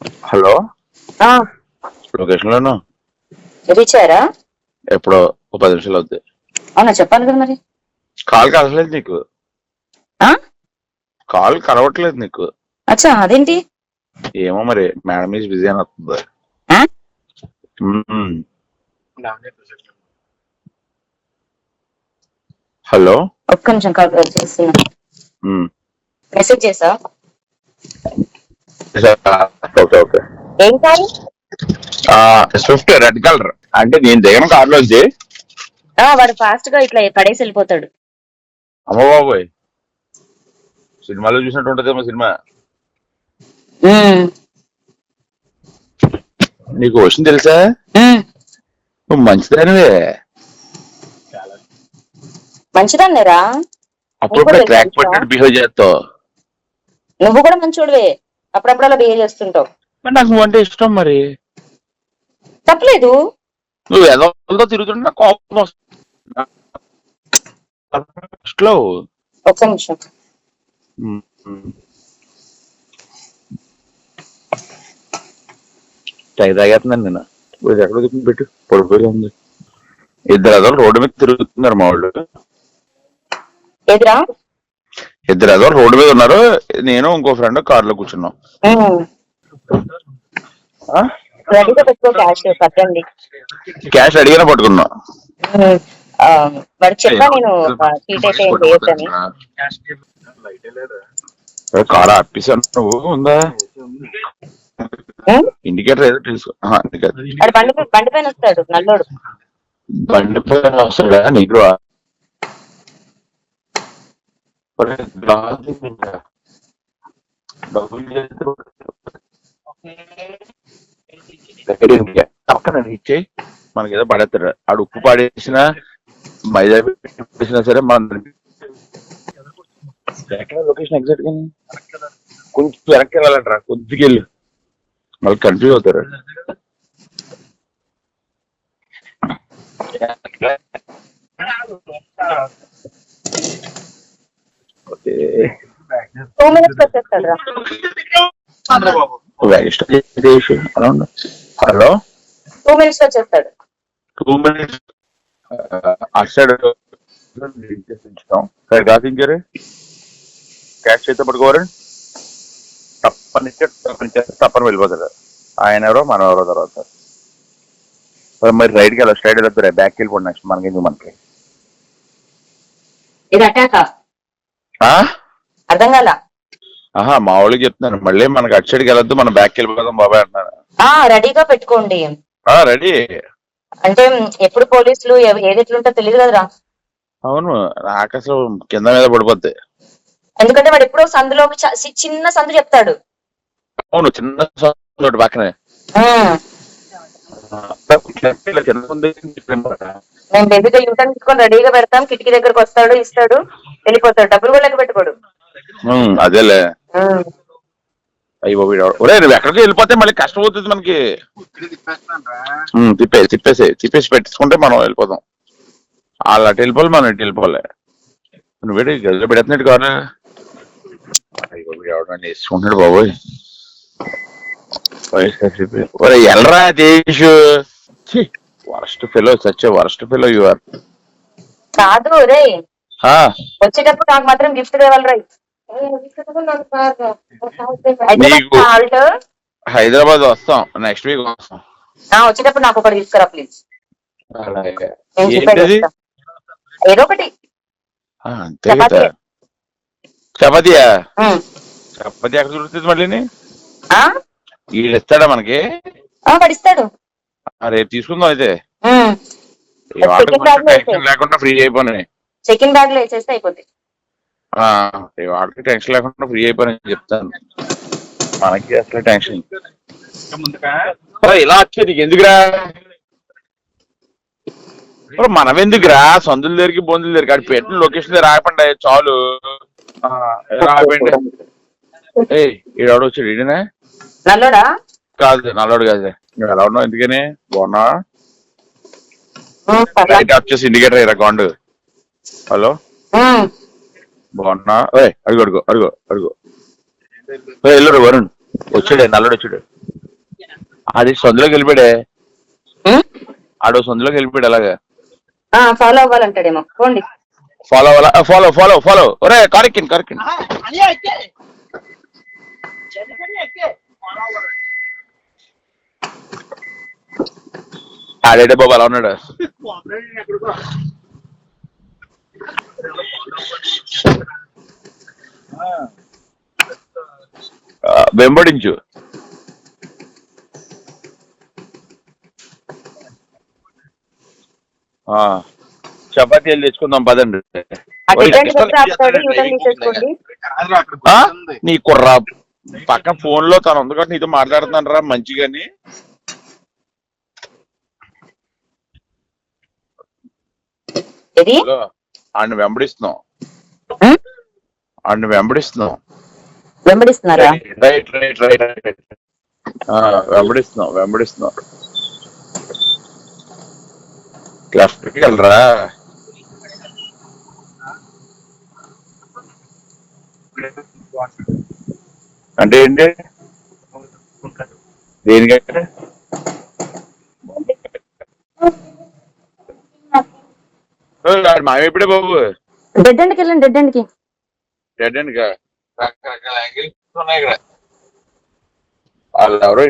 Hello, ఆ, location లోను రీచారా? ఎప్పుడో ఒక 10 నిమిషాలు అవుద్ది. అవునా, చెప్పాలి కదా మరి. కాల్ కలవట్లేదు నీకు. ఆ కాల్ కలవట్లేదు నీకు. అచ్చా, అదేంటి? ఏమో మరి, మేడం ఈజ్ బిజీ అని వస్తుంది. ఆ? మ్మ్. హలో. ఒక్క నిమిషం కాల్ చేస్తున్నా. మ్మ్. మెసేజ్ చేసా. Okay okay. ఏం కాదు. Swift red colour. అంటే నేను దిగిన కార్ లోంచి. వాడు ఫాస్ట్ గా ఇట్లా పడేసి వెళ్ళిపోతాడు. అమ్మ బాబోయ్, సినిమాలో చూసినట్టు ఉంటదేమో సినిమా. ఉమ్, నీకు విషయం తెలుసా? ఉమ్, నువ్వు మంచిదానివే. మంచిదన్నేరా. నీకు కూడా అప్పుడప్పుడే తెలుసా ట్రాక్ విషయం? పట్టినట్టు బిహేవ్ చేస్తావు. నువ్వు కూడా మంచోడువే, అప్పుడప్పుడు అలా బిహేవ్ చేస్తుంటావు. మరి నాకు నువ్వు అంటే ఇష్టం. మరి తప్పలేదు. నువ్వు ఎదవలతో తిరుగుతుంటే కోపం వస్తుంది. ఒక్క నిమిషం. టై తాగేస్తున్నాను నేను. ఎక్కడ పెట్టు, పడిపోయి ఉంది. ఇద్దరు ఎదవలు రోడ్డు మీద తిరుగుతున్నారు మా వాళ్ళు. ఎదురా? ఇద్దరు ఎదవలు రోడ్డు మీద ఉన్నారు. నేను ఇంకో ఫ్రెండ్ కార్ లో కూర్చున్నాం. రెడీగా పెట్టుకో, క్యాష్ పట్టండి. క్యాష్ అడిగినా పట్టుకున్నా. వాడు చెప్పా నేను, చీట్ అయితే ఏం చేయొద్దని. కార్ ఆపేసాను. నువ్వు ఉందా ఇండికేటర్ ఏదో తెలుసు. వాడు బండి పైన వస్తాడు నల్లోడు. బండి పైన వస్తాడా? నీకు పక్కన ఇచ్చే మనకి ఏదో పడేస్తాడు. ఆడు ఉప్పు పాడేసినా మైదా పెట్టినా సరే మనం లొకేషన్ ఎగ్జాక్ట్ గా కొంచెం వెనక్కి వెళ్ళాలంటారా, కొద్దిగా వెళ్ళి మళ్ళీ కన్ఫ్యూజ్ అవుతారు. హలో, 2 minutes లో చేస్తాడు. 2 minutes అటు సైడ్ కాసించారు. క్యాష్ చేస్తే పట్టుకోవాలి. తప్పని వెళ్ళిపోతాడు. ఆయన ఎవరో మనం ఎవరో తర్వాత. మరి రైట్కి వెళ్ళాలి, స్ట్రైట్ వెళ్తారు. బ్యాక్ వెళ్ళిపోండి. నెక్స్ట్ మనకి మనకి ఇది అటాకా? అర్థం కాల. మా వాళ్ళకి చెప్తున్నాను, మళ్ళీ మనకి అటు సైడ్కి వెళ్ళొద్దు, మనం బ్యాక్ వెళ్ళిపోదాం బాబాయ్ అంటున్నాను. రెడీగా పెట్టుకోండి. రెడీ అంటే ఎప్పుడు పోలీసులు ఏది ఎట్లుంటో తెలియదు కదరా. అవును, నాకు అసలు కింద మీద పడిపోద్ది. ఎందుకంటే వాడు ఎప్పుడో సందులోకి చిన్న సందు చెప్తాడు. అవును, చిన్న సందు పక్కనే. మేము బేబీగా యూటర్న్ తీసుకొని రెడీగా పెడతాం. కిటికీ దగ్గరకు వస్తాడు, ఇస్తాడు, వెళ్ళిపోతాడు. డబ్బులు కూడా లెక్క పెట్టుకోడు. అదేలే. అయ్యో ఒరే, నువ్వు ఎక్కడికి వెళ్ళిపోతే మళ్ళీ కష్టం అవుతుంది మనకి. తిప్పేసి పెట్టించుకుంటే మనం వెళ్ళిపోతాం. వాళ్ళు అటు వెళ్ళిపోవాలి, మనం ఇటు వెళ్ళిపోలే. నువ్వేటి గదిలో పెడుతున్నాడు కాదు. వేసుకుంటున్నాడు బాబోయ్. ఎల్రా దేశు. వరస్ట్ ఫెలో, సచ్చే వరస్ట్ ఫెలో యు ఆర్. కాదు రే, వచ్చేటప్పుడు నాకు మాత్రం గిఫ్ట్ తేవాలి. హైదరాబాద్ వస్తాం, నెక్స్ట్ వీక్ వస్తాం. వచ్చేటప్పుడు నాకు ఒకటి తీసుకురా ప్లీజ్. ఏదో ఒకటి. చపాతీయా? చపాతీ ఎక్కడ దొరుకుతుంది మళ్ళీ? వీళ్ళు ఇస్తాడా మనకి? పడిస్తాడు. రేపు తీసుకుందాం అయితే. లేకుండా ఫ్రీ అయిపోయినాయి. చెకింగ్ బ్యాగ్ లో వేసేస్తే అయిపోతుంది. వాడికి టెన్షన్ లేకుండా ఫ్రీ అయిపోయినా చెప్తాను. మనకి అసలు టెన్షన్. ఇలా వచ్చేది ఎందుకురా? మనం ఎందుకురా సందుల దగ్గరికి బొందుల దగ్గరికి? అటు పెట్టిన లొకేషన్ దగ్గర రాకండి చాలు. రాకండి. ఈడవాడు వచ్చాడు. ఈడనే నల్లోడా? కాదు, నల్లోడు కాదు. నువ్వు ఎలా ఉన్నావు? ఎందుకని బాగున్నా? రైట్ వచ్చేసి ఇండికేటర్ ఇలా కాండు. హలో, బాగున్నా? అడుగు అడుగు అడుగు అడుగు. ఎల్లుడు వరుణ్ వచ్చాడు, నల్లుడు వచ్చాడు. అది సొందులోకి వెళ్ళిపోయాడే. ఆడు సొందులోకి వెళ్ళిపోయాడు అలాగా. ఫాలో అవ్వాలంటాడేమో. పోండి. ఫాలో అవ్వాలా? Follow follow follow. ఒరే కరెక్ట్ కరెక్ట్. ఆడేడే బాబు అలా ఉన్నాడు. వెంబడించు. చపాతీలు తెచ్చుకుందాం పదండి. నీ కుర్రా పక్కన ఫోన్ లో తను ఉంది కాబట్టి నీతో మాట్లాడుతున్నాను రా మంచిగాని. ఆడిని వెంబడిస్తున్నాం. వెంబడిస్తున్నారా? రైట్ వెంబడిస్తున్నాం. లెఫ్ట్కి వెళ్ళరా. అంటే ఏంటి? దేనికంటే మావి ఎప్పుడే బాబు? డెడ్ ఎండ్కి వెళ్ళండి. డెడ్ ఎండ్ గా రకరకాల యాంగిల్స్ ఉన్నాయి ఇక్కడ. వాళ్ళు ఎవరో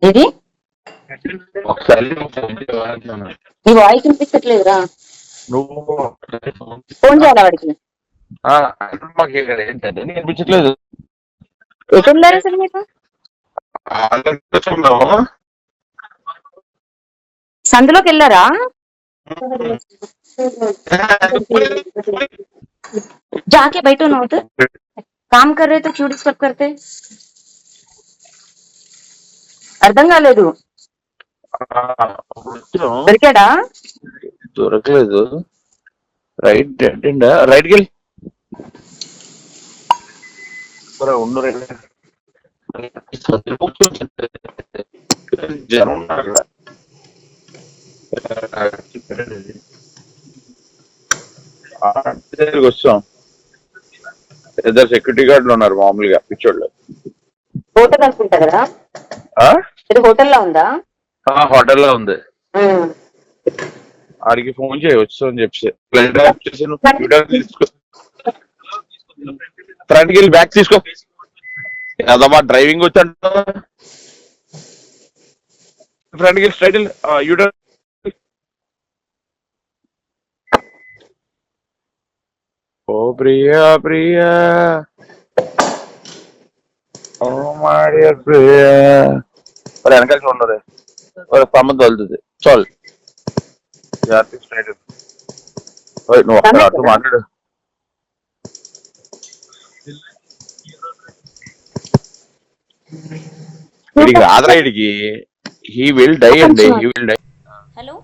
ఇది నీ వాయిస్ వినిపించట్లేదురా. నువ్వు ఫోన్ చేయాలా వాడికి? మాకు ఏంటంటే వినిపించట్లేదు. ఎక్కడ ఉన్నారు అసలు మీరు? సందులోకి వెళ్ళారా? जाके बैठो ना उधर, काम कर रहे तो क्यों डिस्टर्ब करते? అర్థం కాలేదు. దొరికాడా? దొరకలేదు. రైట్ రైట్కి వెళ్ళి ఉండు. జనం ఉన్నారు. వచ్చాం. ఇద్దరు సెక్యూరిటీ గార్డులు ఉన్నారు మామూలుగా పిచ్చోళ్ళు. హోటల్ అనుకుంటా కదా? ఇది హోటల్లో ఉందా? హోటల్లో ఉంది. ఆడికి ఫోన్ చేయవచ్చు అని చెప్పి ఫ్రంట్కి వెళ్ళి బ్యాగ్ తీసుకో. అదమ్మా డ్రైవింగ్ వచ్చాడు. ఫ్రంట్కి వెళ్ళి స్ట్రైట్ వెళ్ళి యూటర్న్. ఓ ప్రియా ఓ మాడియ ప్రియా. వెనకాల ఉండదు స్తంభం తోలుతుంది. చాలు స్ట్రైట్. నువ్వు ఒక్కసారి అర్థం మాట్లాడు. వీడికి రాదురా. వీడికి హీ విల్ డై అండి. హలో